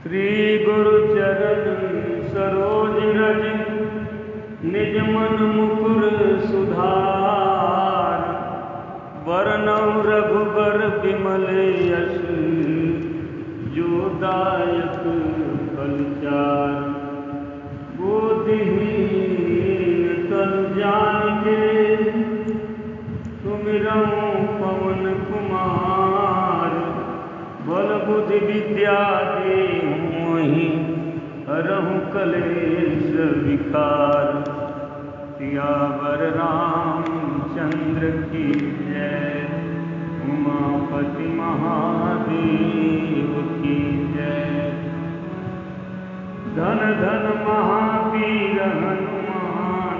श्री गुरु चरण सरोज रज निज मन मुकुर सुधार। वरनौ रघुबर विमल यश जो दायक फल चार। बुद्धिहीन तन जानिके सुमिरौं पवन कुमार। बल बुद्धि विद्या देहु मोहि हरहु कलेश विकार। सियावर रामचंद्र की जय, उमापति महादेव की जय। धन धन महावीर हनुमान,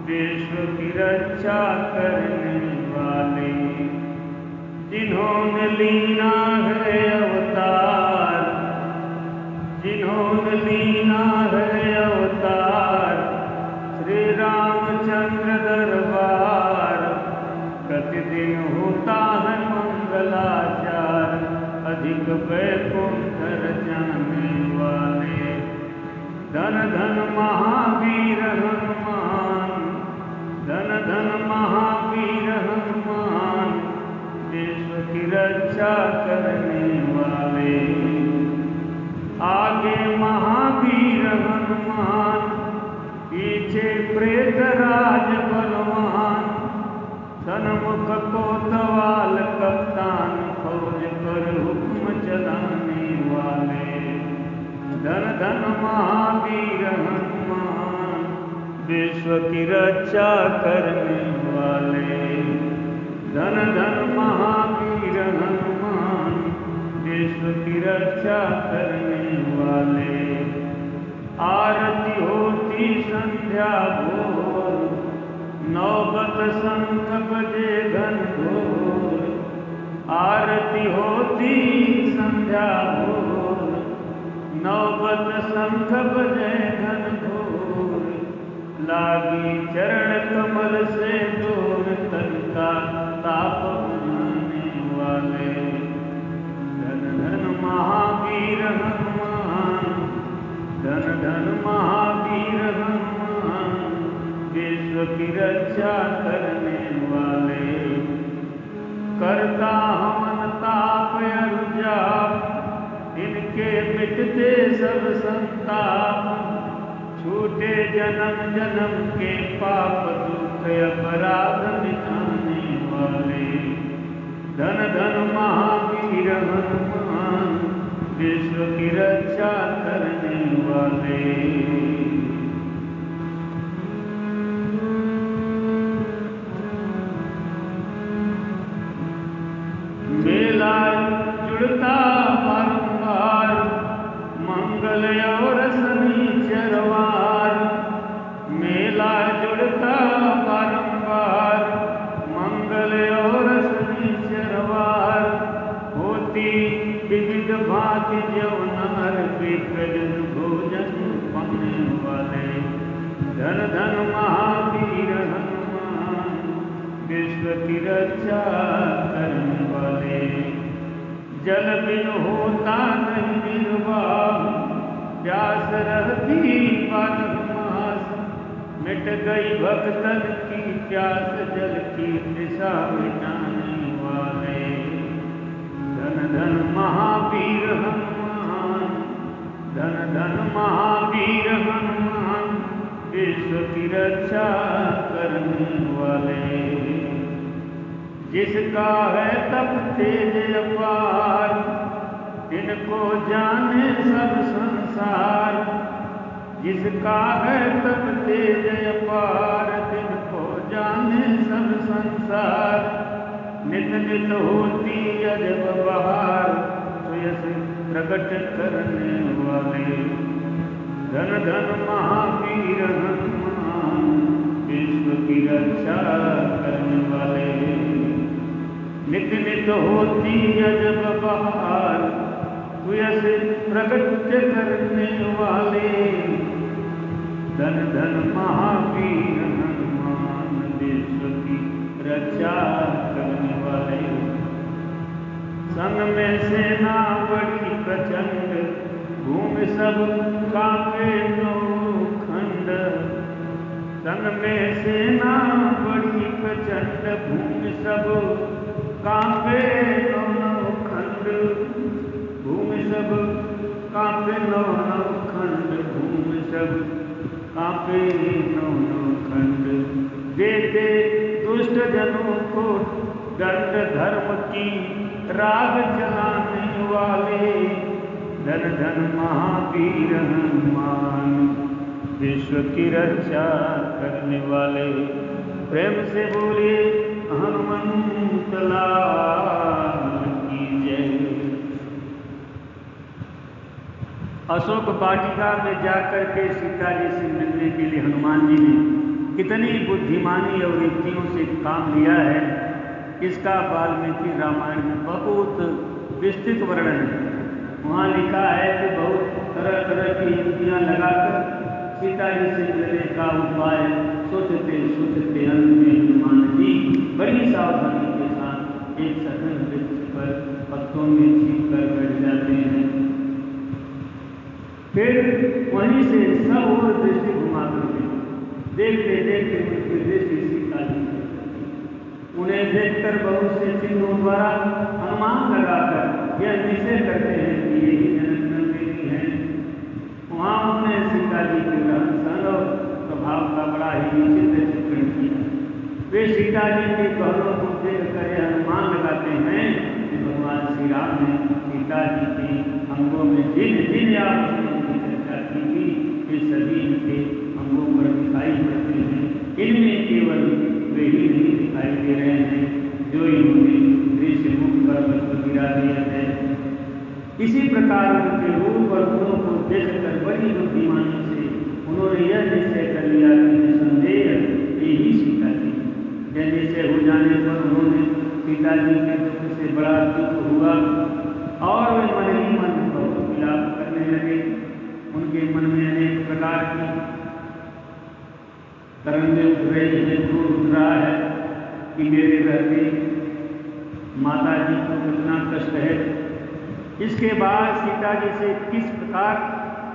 देश की रक्षा करने वाले। जिन्होंने लीना है अवतार, जिन्होंने लीना है अवतार। श्री रामचंद्र दरबार प्रतिदिन होता है मंगलाचार। अधिक वैकुंठ जाने वाले। धन धन महावीर हनुमान, धन धन महावीर हनुमान। देश की रक्षा करने वाले। आगे महावीर हनुमान, पीछे प्रेतराज बलवान। सन्मुख कोतवाल कप्तान, फौज पर हुक्म चलाने वाले। धन धन महावीर हनुमान, विश्व की रक्षा करने वाले। धन धन महावीर हनुमान, विश्व की रक्षा करने वाले। आरती होती संध्या भोर, नौबत शंख बजे घनघोर। आरती होती संध्या भोर, नौबत शंख बजे घनघोर। लागी चरण कमल से दूर, तन का ताप बुझाने वाले। धन धन महावीर हनुमान, धन धन महावीर हनुमान। विश्व की रक्षा करने वाले। करता हवन ताप अरुजाप, इनके मिटते सब संताप। छूटे जन्म जन्म के पाप, दुख अपराध मिटाने वाले। धन धन महावीर हनुमान, विश्व की रक्षा करने वाले। मेला जुड़ता बारंबार, मंगल और शनिचरवार। मेला जुड़ता बारंबार, मंगल और शनिचरवार। होती विविध भांति जवनार, विकल भोजन पाने वाले। धन धन महावीर हनुमान, विश्व की रक्षा करने वाले। जल बिन होता नहीं निर्वाह, प्यास रहती बारह मास। मिट गई भक्तन की प्यास, जल की तृषा मिटाने वाले। धन धन महावीर हनुमान, धन धन महावीर हनुमान। विश्व की रक्षा करने वाले। जिसका है तप तेज अपार, तिनको जाने सब संसार। जिसका है तप तेज अपार, तिनको जाने सब संसार। नित नित होती अजब बहार, सुयस प्रकट करने वाले। धन धन महावीर हनुमान, विश्व की रक्षा करने वाले। नित नित होती अजब बहार, सुयस प्रकट करने वाले। धन धन महावीर हनुमान, विश्व की रक्षा करने वाले। संग में सेना बड़ी प्रचंड, भूमि सब कांपे नौ खंड, तन में सेना बड़ी प्रचंड। भूमि सब कांपे नौ खंड, भूमि सब कांपे नौ खंड, भूमि सब कांपे नौ खंड। देते दुष्ट जनों को दंड, धर्म की राग जलाने वाले। धन धन महावीर हनुमान, विश्व की रक्षा करने वाले। प्रेम से बोले हनुमंत लाल की जय। अशोक वाटिका में जाकर के सीता जी से मिलने के लिए हनुमान जी ने कितनी बुद्धिमानी और युक्तियों से काम लिया है, इसका वाल्मीकि रामायण में बहुत विस्तृत वर्णन है। वहाँ लिखा है कि बहुत तरह तरह की युक्तियाँ लगाकर सीता जी से मिलने का उपाय सोचते सोचते अंत में हनुमान जी बड़ी सावधानी के साथ एक सघन वृक्ष पर पत्तों में छिप कर बैठ जाते हैं। फिर वहीं से सब और दृष्टि घुमा करके देखते देखते उनकी दृष्टि सीता जी पर। उन्हें देखकर बहुत से चिन्हों द्वारा अनुमान लगाकर यह निश्चय करते हैं कि यही जनक देवी हैं। वहाँ उन्होंने सीता जी के रहन सहन और स्वभाव का बड़ा ही विचित्र चित्रण किया। वे सीता जी के कहलों को देख कर यह अनुमान लगाते हैं कि भगवान श्री राम ने सीता जी के अंगों में जिन जिन आभूषणों की चर्चा की थी, वे सभी इनके अंगों पर दिखाई पड़ते हैं। इनमें केवल वे ही नहीं दिखाई दे रहे हैं जो इन्होंने दृश्य मुख पर गिरा दिया है। इसी प्रकार उनके रूप और गुणों को देखकर बड़ी बुद्धिमानी से उन्होंने यह निश्चय कर लिया कि निसंदेह यही सीता जी। यह निश्चय हो जाने पर उन्होंने सीता जी के दुख से बड़ा दुख हुआ और वे मन ही मन बहुत विलाप करने लगे। उनके मन में अनेक प्रकार की तरंगें उठ रही है, क्रोध उठ रहा है कि मेरे रहते माता जी को कितना कष्ट है। इसके बाद सीता जी से किस प्रकार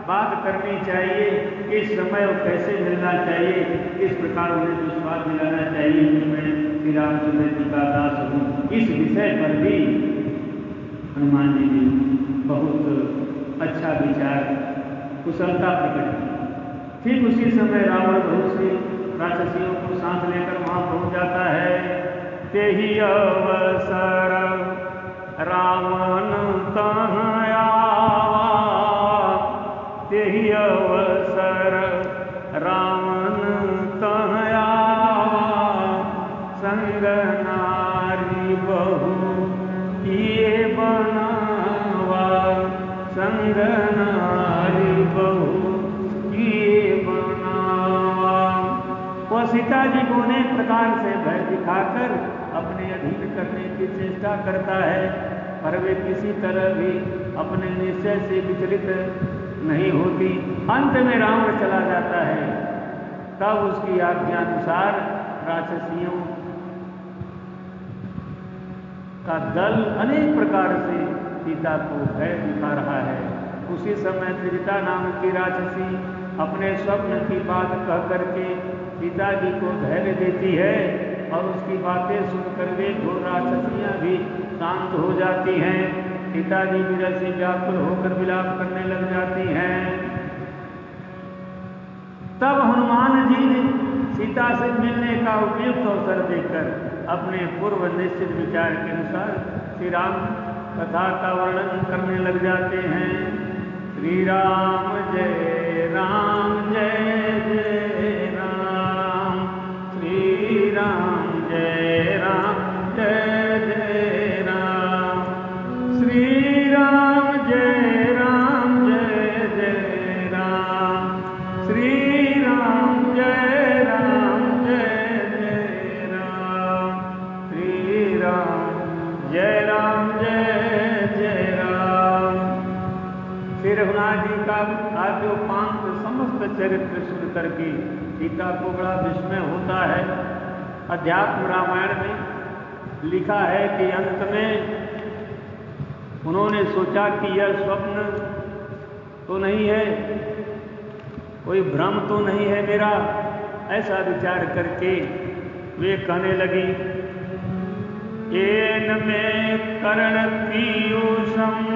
बात करनी चाहिए, किस समय और कैसे मिलना चाहिए, किस प्रकार उन्हें विश्वास दिलाना चाहिए कि मैं श्री रामचंद्र जी का दास हूँ, इस विषय पर भी हनुमान जी ने बहुत अच्छा विचार कुशलता प्रकट की। ठीक उसी समय रावण बहुत से राक्षसियों को सांस लेकर वहाँ पहुँच जाता है। तेहि अवसर रावण तन आवा, तेहि अवसर रावण तन आवा। संग नारी बहु किए बनावा, संग नारी बहु किए बनावा। वह सीता जी को अनेक प्रकार से भय दिखाकर अपने अधीन करने की चेष्टा करता है, पर वे किसी तरह भी अपने निश्चय से विचलित नहीं होती। अंत में रावण चला जाता है। तब उसकी आज्ञानुसार राक्षसियों का दल अनेक प्रकार से सीता को भय दिखा रहा है। उसी समय त्रिजटा नाम की राक्षसी अपने स्वप्न की बात कह करके सीता जी को धैर्य देती है और उसकी बातें सुनकर वे घोर राक्षसियाँ भी शांत हो जाती हैं। सीता जी विरह से व्याकुल होकर विलाप करने लग जाती हैं। तब हनुमान जी ने सीता से मिलने का उपयुक्त अवसर देकर अपने पूर्व निश्चित विचार के अनुसार श्री राम कथा का वर्णन करने लग जाते हैं। श्री राम जय राम जय जय राम, श्री राम जय राम जय जय राम, श्री राम जय राम जय जय राम, श्री राम जय राम जय जय राम, श्री राम जय राम जय जय राम। श्री रघुनाथ जी का आद्योपांत समस्त चरित्र सुन करके सीता को बड़ा विस्मय होता है। अध्यात्म रामायण में लिखा है कि अंत में उन्होंने सोचा कि यह स्वप्न तो नहीं है, कोई भ्रम तो नहीं है मेरा। ऐसा विचार करके वे कहने लगी, येन में कर्ण पीयूषम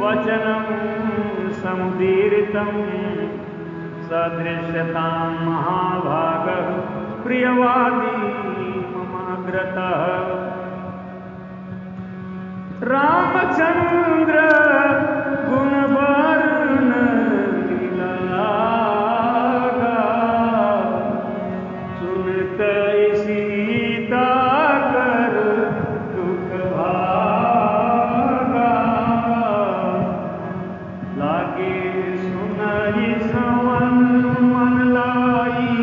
वचनम समुदीरितम सदृश्यतां महाभागः प्रियवादी ममाग्रतः। रामचंद्र गुणवर्ण लीलागा सुनत सीता कर दुख भागा। लागे सुनहि सवन मन लाई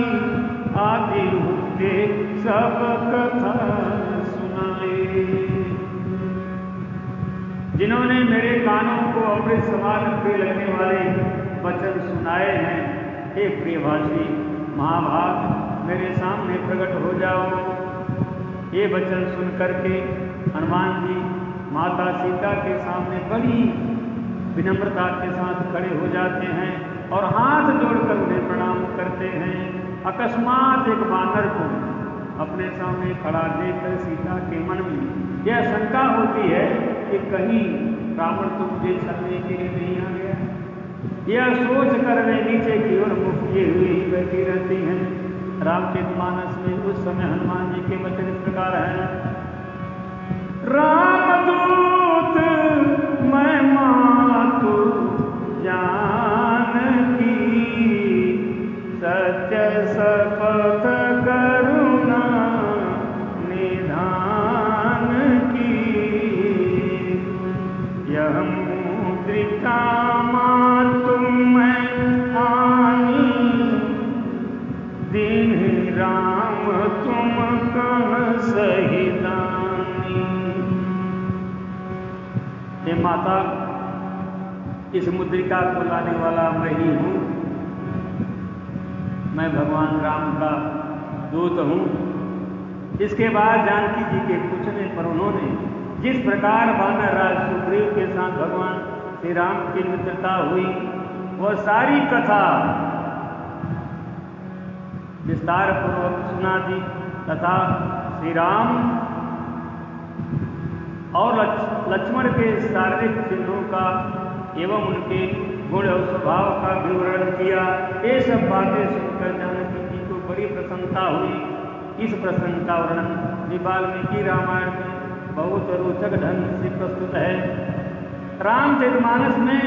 आदि हुते सब कथा सुनाए। जिन्होंने मेरे कानों को अमृत समान प्रिय लगने वाले वचन सुनाए हैं, हे प्रियभाषी महाभाग मेरे सामने प्रकट हो जाओ। ये वचन सुन करके हनुमान जी माता सीता के सामने बड़ी विनम्रता के साथ खड़े हो जाते हैं और हाथ जोड़कर उन्हें प्रणाम करते हैं। अकस्मात एक बानर को अपने सामने खड़ा देखकर सीता के मन में यह शंका होती है कि कहीं रावण तो मुझे छलने के लिए नहीं आ गया। यह सोच कर वे नीचे की ओर मुख किए हुए ही बैठी रहती हैं। रामचरितमानस में उस समय हनुमान जी के वचन इस प्रकार हैं, रामदूत मैं मातु जानकी सत्य शपथ करुणा निधान की। यह मुद्रिका मातु मैं आनी दिन राम तुम कह सही दानी। हे माता, इस मुद्रिका को लाने वाला मैं ही हूँ। मैं भगवान राम का दूत हूँ। इसके बाद जानकी जी के पूछने पर उन्होंने जिस प्रकार वानर राज सुग्रीव के साथ भगवान श्री राम की मित्रता हुई वह सारी कथा विस्तार पूर्वक सुना दी तथा श्री राम और लक्ष्मण के शारीरिक चिन्हों का एवं उनके गुण और स्वभाव का विवरण किया। ये सब बातें सुनकर जानकी जी को बड़ी प्रसन्नता हुई। इस प्रसंग का वर्णन वाल्मीकि रामायण में बहुत रोचक ढंग से प्रस्तुत है। रामचरितमानस में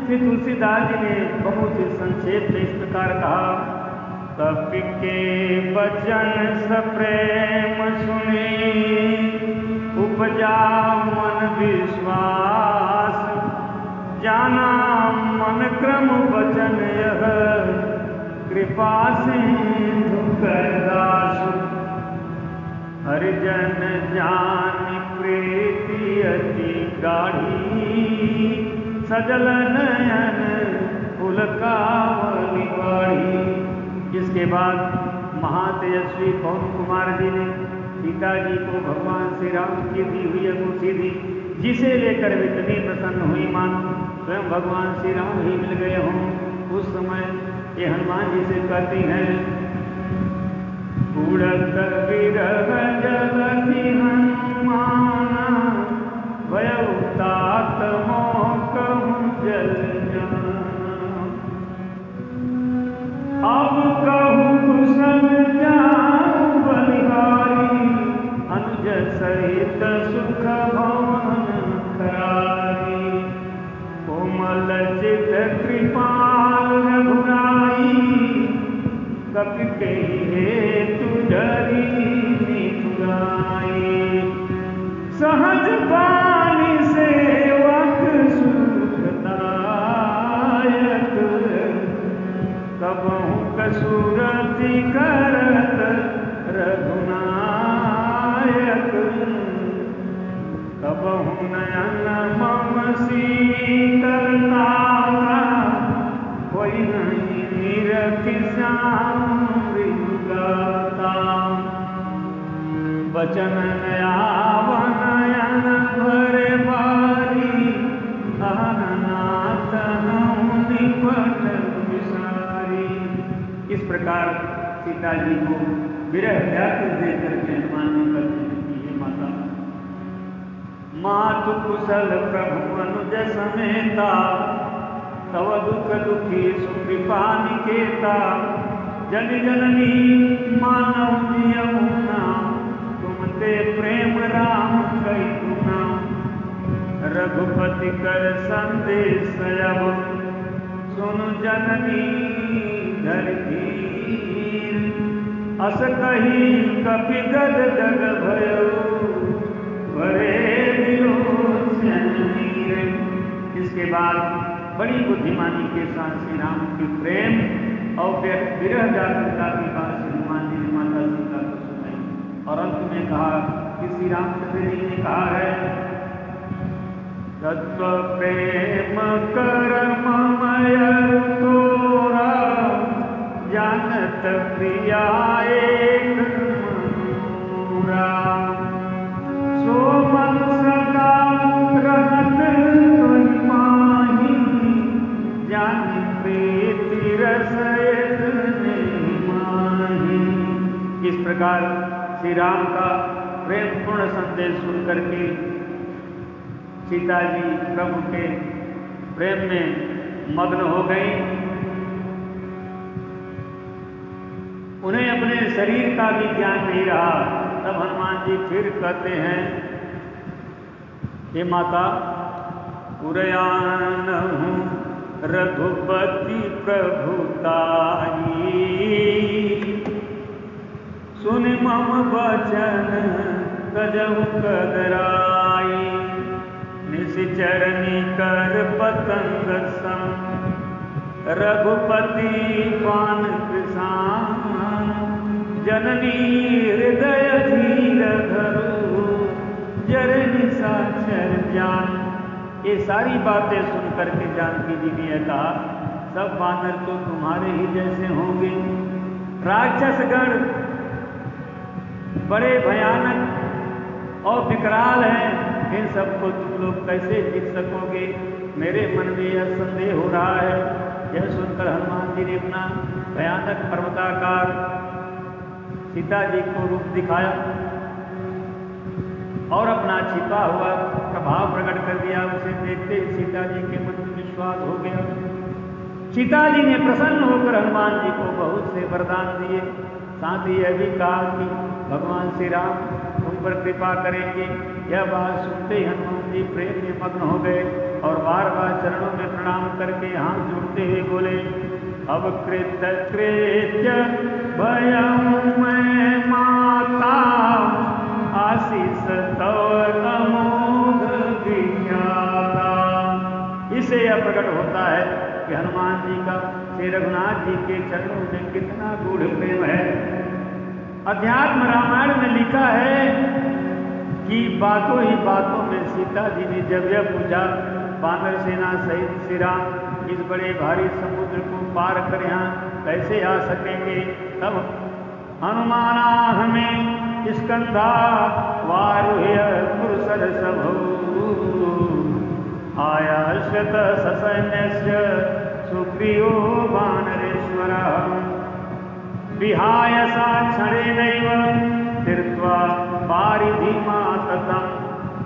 श्री तुलसीदास जी ने बहुत ही संक्षेप में इस प्रकार कहा, कपि के वचन सप्रेम सुने उपजा मन विश्वास। जाना मन क्रम वचन यह कृपा सिंधु करदास। हरिजन जान प्रीति अति गाढ़ी सजल नयन पुलकावली बाढ़ी। इसके बाद महातेजस्वी पवन कुमार जी ने सीता जी को भगवान श्री राम की दी हुई अंगूठी दी, जिसे लेकर वे इतनी प्रसन्न हुई मानो स्वयं भगवान श्री राम ही मिल गए हों। उस समय ये हनुमान जी से कहती हैं, उड़त विरह जलधि हनुमान भयउ तात मोह कहूँ जल जाना। अब कहूँ कुशल जाऊँ बलिहारी अनुज सहित सुख भवन करारी। कोमल चित कृपाल रघुराई कपि के हेतु डरी निठुराई। सहज बानी सेवक सुखदायक कबहु कसुरति करत रघुनायक। कबहु नयन मम शीतलता कोई नहीं निरखि श्याम मृगाता। वचन नयावन भरे बारी अहनाथ हूँ इस प्रकार सीता जी को विरह व्याकुल देख करके हनुमान जी कहते हैं कि हे माता, मातु कुशल प्रभु अनुज समेता, तव दुख दुखी सुकृपा निकेता, जन जननी मानव जियमुना, तुम ते प्रेम राम कई गुना, रघुपति कर संदेश अब सुनु जननी धरधीर, अस कही कपि गद गद भयो, बड़े विलोचन मीर। इसके बाद बड़ी बुद्धिमानी के साथ श्री राम के प्रेम और विरह व्याकुलता की बात हनुमान जी ने माता सीता को सुनाई और अंत में कहा कि श्री रामचंद्र जी ने कहा है, तत्व प्रेम करममय तोरा, जानत प्रिया एक मनूरा, सो मन सदा रहत तुहि माही, जानि प्रीति रस इतने माही। इस प्रकार श्री राम का प्रेम पूर्ण संदेश सुन करके सीता जी प्रभु के प्रेम में मग्न हो गई। उन्हें अपने शरीर का भी ज्ञान नहीं रहा। तब हनुमान जी फिर कहते हैं, हे माता, उरयान हूँ रघुपति प्रभुताई, सुन मम वचन तजहु कदराई, निशिचरनी कर पतंग सम, रघुपति पान कृसान, जननी हृदय धीर धरु, जरनी साक्षर ज्ञान। ये सारी बातें सुन करके जानकी जी ने कहा, सब वानर तो तुम्हारे ही जैसे होंगे, राक्षसगण बड़े भयानक और विकराल हैं, इन सबको तुम लोग कैसे जीत सकोगे? मेरे मन में यह संदेह हो रहा है। यह सुनकर हनुमान जी ने अपना भयानक पर्वताकार सीता जी को रूप दिखाया और अपना छिपा हुआ प्रभाव प्रकट कर दिया। उसे देखते ही सीता जी के मन में विश्वास हो गया। सीता जी ने प्रसन्न होकर हनुमान जी को बहुत से वरदान दिए। साथ ही यह भी कहा कि भगवान श्री राम तुम पर कृपा करेंगे। यह बात सुनते ही हनुमान जी प्रेम में मग्न हो गए और बार बार चरणों में प्रणाम करके हाथ जोड़ते हुए बोले, अब कृत्य भयं मैं माता, आशीष तव अमोघ विख्याता। इससे यह प्रकट होता है कि हनुमान जी का श्री रघुनाथ जी के चरणों में कितना गूढ़ प्रेम है। अध्यात्म रामायण में लिखा है कि बातों ही बातों में सीता जी ने जब यह पूछा, वानर सेना सहित श्री राम इस बड़े भारी समुद्र को पार कर यहाँ कैसे आ सकेंगे? तब हनुमाना हमें स्कंधा वारुह्य पुरुषर सभो, आया शत ससैन्यस्य सुग्रीवो वानरेश्वरः, विहाय साक्षरेणैव तीर्त्वा पारिधिमाततम्।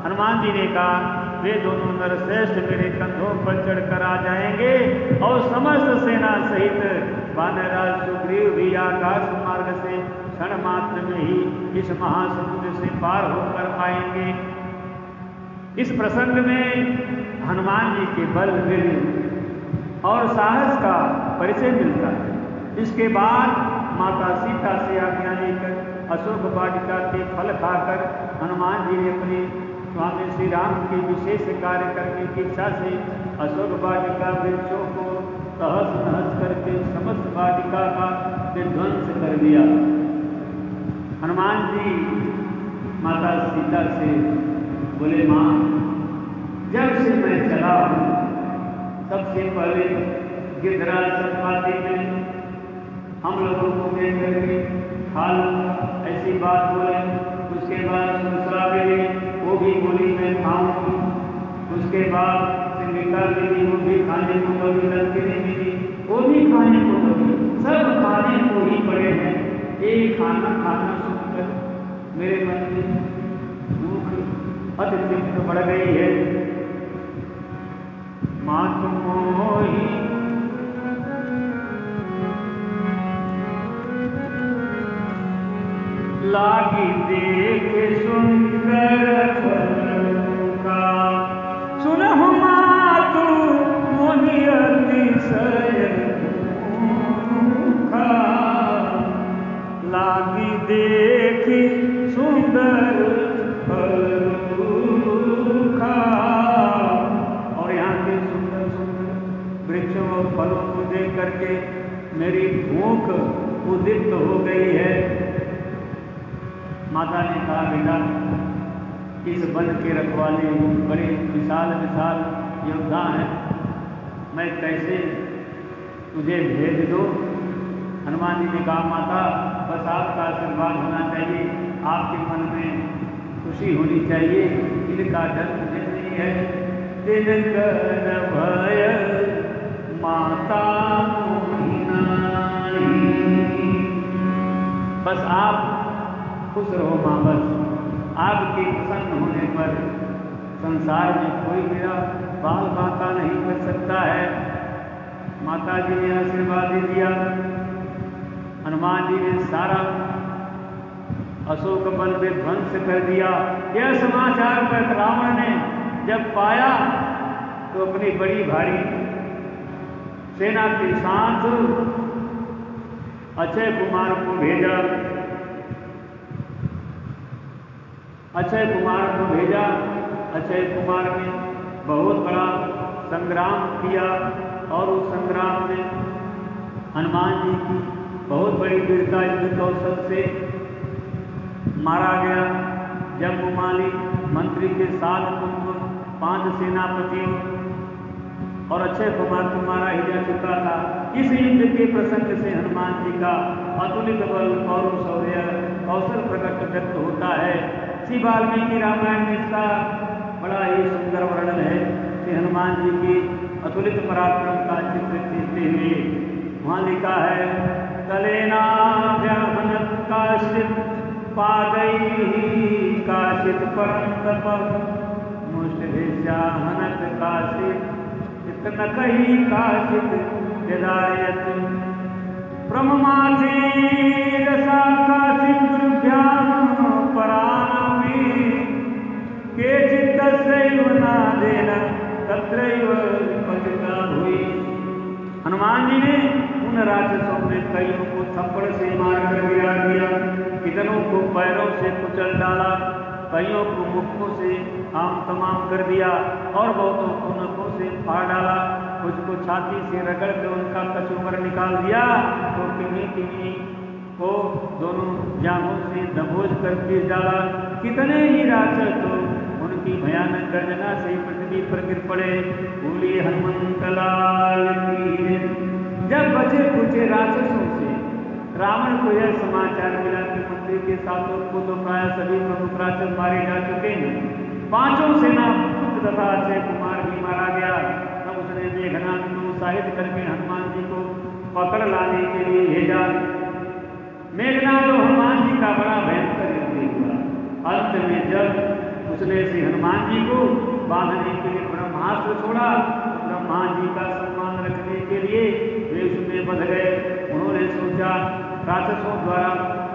हनुमान जी ने कहा, वे दोनों नरश्रेष्ठ मेरे कंधों पर चढ़कर आ जाएंगे और समस्त सेना सहित वानरराज सुग्रीव भी आकाश मार्ग से क्षण मात्र में ही इस महासमुद्र से पार होकर आएंगे। इस प्रसंग में हनुमान जी के बल, वीर और साहस का परिचय मिलता है। इसके बाद माता सीता से आज्ञा लेकर अशोक वाटिका के फल खाकर हनुमान जी ने अपने स्वामी श्री राम के विशेष कार्य करने की इच्छा से अशोक वाटिका वृक्षों को तहस नहस करके समस्त वाटिका का विध्वंस कर दिया। हनुमान जी माता सीता से बोले, माँ, जब से मैं चला हूँ सबसे पहले गिद्धराज संपाति में हम लोगों को देख करके खा लूँगा, ऐसी बात बोले। उसके बाद सुसरा देवी वो भी बोली मैं खाऊंगी। उसके बाद सिंधिका देवी वो भी खाने को कभी, लड़की देवी वो भी खाने को कभी, सब खाने को ही पड़े हैं। एक खाना खाना सुनकर मेरे मन में भूख अत्यंत बढ़ गई है। मात मोही लागी देखे सुंदर का सुनहु मातु मोहि अतिशय भूखा। लागी देखी सुंदर फलूखा। और यहाँ के सुंदर सुंदर वृक्षों और फलों को देख करके मेरी भूख उदित हो गई है। माता ने कहा, बेटा इस वन के रखवाले बड़े विशाल विशाल योद्धा हैं, मैं कैसे तुझे भेज दूँ? हनुमान जी ने कहा, माता बस आपका आशीर्वाद होना चाहिए, आपके मन में खुशी होनी चाहिए, इनका डर मुझे नहीं है। दिन भय माता बस आप खुश रहो माँ। बस आपके प्रसन्न होने पर संसार में कोई मेरा बाल बाका नहीं कर सकता है। माता जी ने आशीर्वाद दे दिया। हनुमान जी ने सारा अशोक वन पे ध्वंस कर दिया। यह समाचार पर रावण ने जब पाया तो अपनी बड़ी भारी सेना के साथ अक्षय कुमार को भेजा। अक्षय कुमार ने बहुत बड़ा संग्राम किया और उस संग्राम में हनुमान जी की बहुत बड़ी वीरता युद्ध कौशल से मारा गया। जब माली मंत्री के साथ पुत्र 5 सेनापतियों और अक्षय कुमार को मारा ही जा चुका था। इस युद्ध के प्रसंग से हनुमान जी का अतुलित बल और शौर्य कौशल प्रकट व्यक्त होता है। श्री वाल्मीकि रामायण में इसका बड़ा ही सुंदर वर्णन है कि हनुमान जी की अतुलित पराक्रम का चित्र खींचते हुए वहाँ लिखा है, तलेना व्याहनत काशित पागई काशित परम तप मुष्टिहनत काशित इतना कही काशित विदायत ब्रह्मासी रसा काशित दुर्भ्याम परामी के चित्तस्यैव नादेन तत्रैव पतिता हुई। हनुमान जी ने उन राक्षसों में कईयों को थप्पड़ से मार कर गिरा दिया, कितनों को पैरों से कुचल डाला, कईयों को मुक्कों से आम तमाम कर दिया और बहुतों को नखों से फाड़ डाला। कुछ को छाती से रगड़ कर उनका कचूमर निकाल दिया तो किन्हीं को दोनों जांघों से दबोच कर पीस डाला। कितने ही राक्षस तो उनकी भयानक गर्जना से पृथ्वी पर गिर पड़े। बोलिए हनुमंत लाल की। जब बचे कुचे राक्षसों से रावण को यह समाचार मिला कि मंत्री के साथों को तो प्राय सभी प्रमुख राक्षस मारे जा चुके हैं, 5 सेनापति तथा अक्षय कुमार भी मारा गया। तब उसने मेघनाथ को उत्साहित करके हनुमान जी को पकड़ लाने के लिए भेजा। मेघनाथ और हनुमान जी का बड़ा भयंकर युद्ध हुआ। अंत में जब उसने श्री हनुमान जी को बांधने के लिए ब्रह्मास्त्र छोड़ा तो ब्रह्मा जी का सम्मान रखने के लिए वे उसमें बंध गए। उन्होंने सोचा राक्षसों द्वारा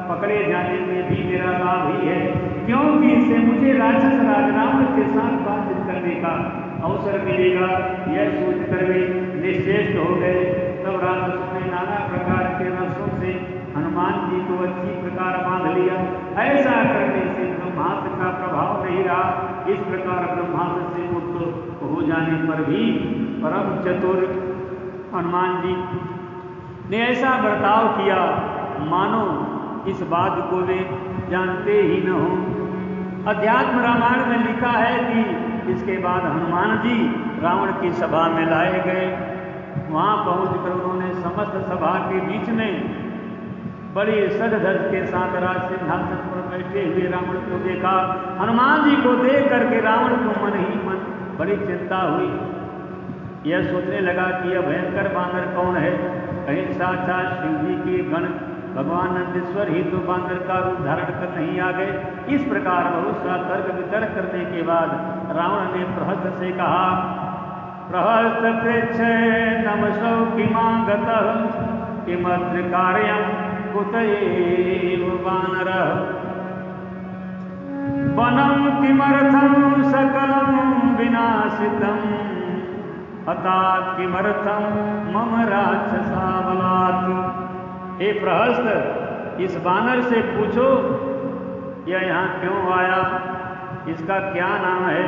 पकड़े जाने में भी मेरा लाभ ही है, क्योंकि इससे मुझे राक्षस राज रावण के साथ बातचीत करने का अवसर मिलेगा। यह सोचकर वे निश्चेष्ट हो गए। तब राक्षसों ने नाना प्रकार के रसों से हनुमान जी को अच्छी प्रकार बांध लिया। ऐसा करने से ब्रह्मास्त्र का प्रभाव नहीं रहा। इस प्रकार ब्रह्मास्त्र से मुक्त हो जाने पर भी परम चतुर हनुमान जी ने ऐसा बर्ताव किया मानो इस बात को वे जानते ही न हो। अध्यात्म रामायण में लिखा है कि इसके बाद हनुमान जी रावण की सभा में लाए गए। वहां पहुंचकर उन्होंने समस्त सभा के बीच में बड़ी सजधज के साथ राज सिंहासन पर बैठे हुए रावण को देखा। हनुमान जी को देख करके रावण को मन ही मन बड़ी चिंता हुई। यह सोचने लगा कि यह भयंकर बानर कौन है, कहीं साक्षात शिव जी के गण भगवान नंदीश्वर ही तो बांदर का रूप धारण कर नहीं आ गए। इस प्रकार बहुत सा तर्क वितर्क करने के बाद रावण ने प्रहस्त से कहा, प्रहस्त पृच्छे नमसौ किमागतः किमत्र कार्यं कुतएव वानरः वनं किमर्थं सकलं विनाशितं अतात किमर्थं मम राक्षसा बलात्। हे प्रहस्त, इस बानर से पूछो यह यहाँ क्यों आया, इसका क्या नाम है,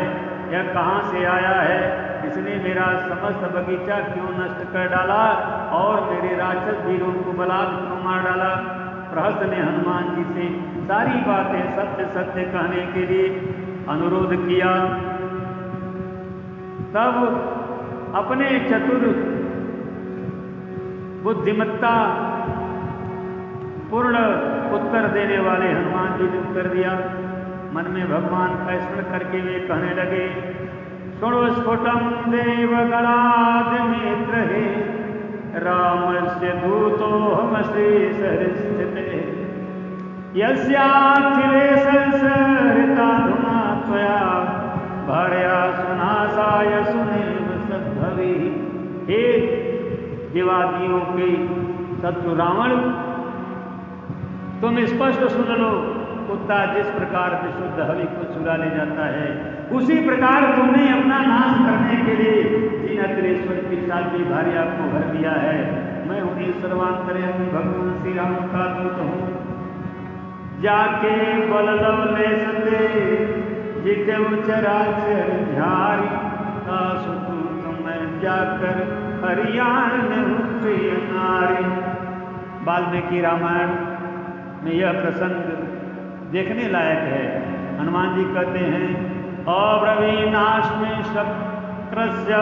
यह कहाँ से आया है, इसने मेरा समस्त बगीचा क्यों नष्ट कर डाला और मेरे राक्षस वीरों को बलात् क्यों मार डाला। प्रहस्त ने हनुमान जी से सारी बातें सत्य सत्य कहने के लिए अनुरोध किया। तब अपने चतुर बुद्धिमत्ता पूर्ण उत्तर देने वाले हनुमान जी ने उत्तर दिया। मन में भगवान का स्मरण करके वे कहने लगे, शृणु स्फुटं देवगणादिमित्र हे रामस्य दूतोऽहमसि सहस्थिते यस्याखिलेशसहृताधुना त्वया भार्या सुनासाय सुनेव सद्भवे। हे देवादियों के शत्रु रावण, तुम स्पष्ट सुन लो, कुत्ता जिस प्रकार विशुद्ध हवि को चुरा ले जाता है, उसी प्रकार तुमने अपना नाश करने के लिए जिन अखिलेश्वर की साध्वी भार्या को भर दिया है। मैं उन्हीं सर्वांतर्यामी भगवान श्री राम का दूत हूँ। जाके बल ले सते जिते चराचर झारी का सुतूत मैं जाकर हरियाण प्रिय नारी। वाल्मीकि रामायण में यह प्रसंग देखने लायक है। हनुमान जी कहते हैं, अब्रवीनाश्मि शक्रस्य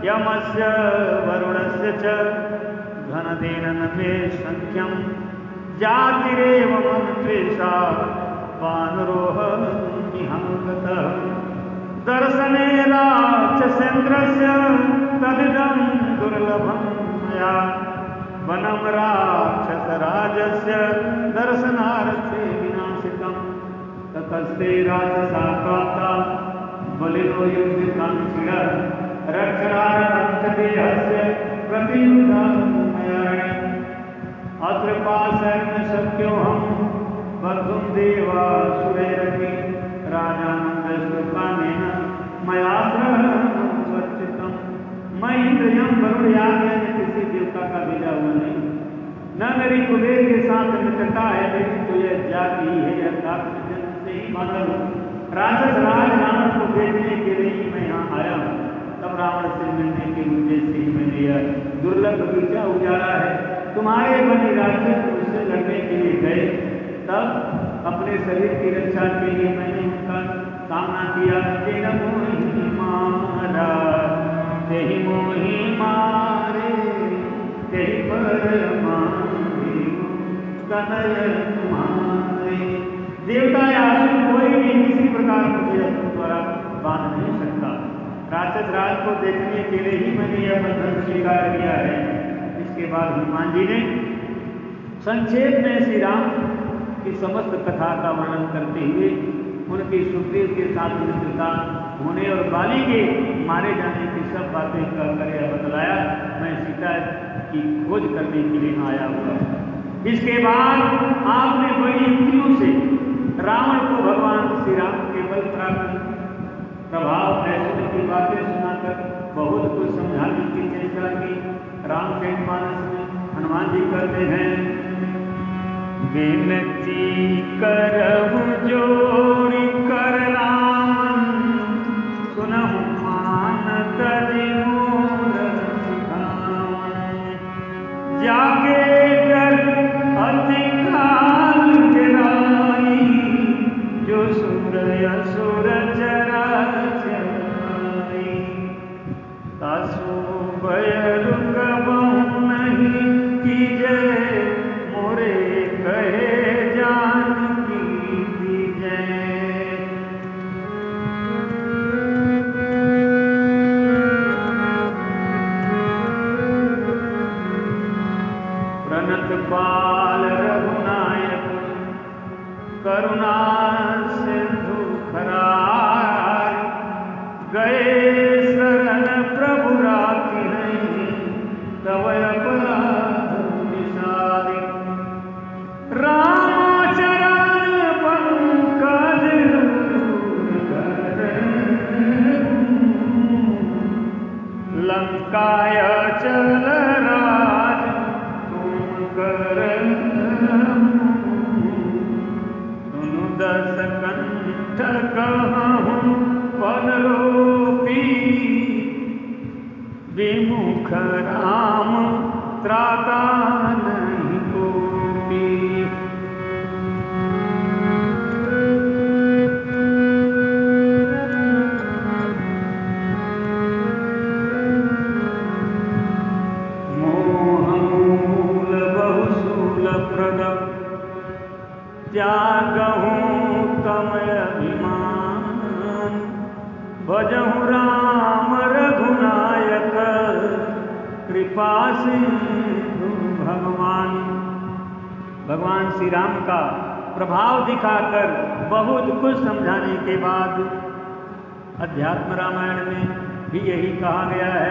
यमस्य वरुणस्य च घनदेन न मे संख्यं जातिरेव मम त्वेषा वानरोऽहमिहं गतः दर्शने राक्षसेन्द्रस्य तदिदं दुर्लभं मया वनं राक्षसराजस्य दर्शनार्थे विनाशितं ततस्ते राक्षसा प्राप्ता बलिनो युद्धकांक्षिणः रक्षणार्थं च देहस्य प्रतियुद्धं मया अत्र पाशेन शक्योऽहं बद्धुं देवासुरैरपि राजानं दशरथानेन मया स्वच्चितं। मैं इंद्रियं वरुण याग में किसी देवता का भेजा हुआ नहीं, न मेरी कुबेर के साथ मित्रता है, लेकिन तो यह जाति है, यह जन्म से ही मानव हूँ। राक्षस राज रावण को देखने के लिए ही मैं यहाँ आया हूँ। तब रावण से मिलने के उद्देश्य से ही मैंने यह दुर्लभ बगीचा उजाड़ा है। तुम्हारे बने राक्षस मुझसे लड़ने के लिए गए, तब अपने शरीर की रक्षा के लिए मैंने उनका सामना किया। तेरा मोहि मारा तेहि मोहि मारे तेहि पर मारे कनय तुम्हारे। देवता या असुर कोई भी किसी प्रकार मुझे अपने द्वारा बांध नहीं सकता। राक्षस राज को देखने के लिए ही मैंने यह बंधन स्वीकार किया है। इसके बाद हनुमान जी ने संक्षेप में श्री राम की समस्त कथा का वर्णन करते हुए उनकी सुग्रीव के साथ मित्रता होने और बाली के मारे जाने की सब बातें कर बतलाया। मैं सीता की खोज करने के लिए आया हुआ। इसके बाद आपने बड़ी युक्तियों से रावण को भगवान श्री राम के बल प्रभाव ऐश्वर्य की बातें सुनाकर बहुत कुछ समझाने की चेष्टा की। रामचरितमानस में हनुमान जी कहते हैं, विनती करहु जोरि कर राम सुनहु मानत मोर सिखावन जाके डर अति काल गिराई जो सुर असुर जरा चराई तासु भय रुक बहु नहीं कीजे मोरे कहे जानकी जय। शरण प्रभु राखी नहीं, तव अपराध विसारी। रामचरण पंकज लंकाय चल राज तुम कर, सुनु दस कंठ कहूँ पन रोपी, विमुख राम त्राता नहीं कोपी। मोहमूल बहुशूल प्रद त्यागहूँ तमय अभिमान, भजहूँ राम रघुनायक कृपा सिंधु भगवान। भगवान श्री राम का प्रभाव दिखाकर बहुत कुछ समझाने के बाद अध्यात्म रामायण में भी यही कहा गया है।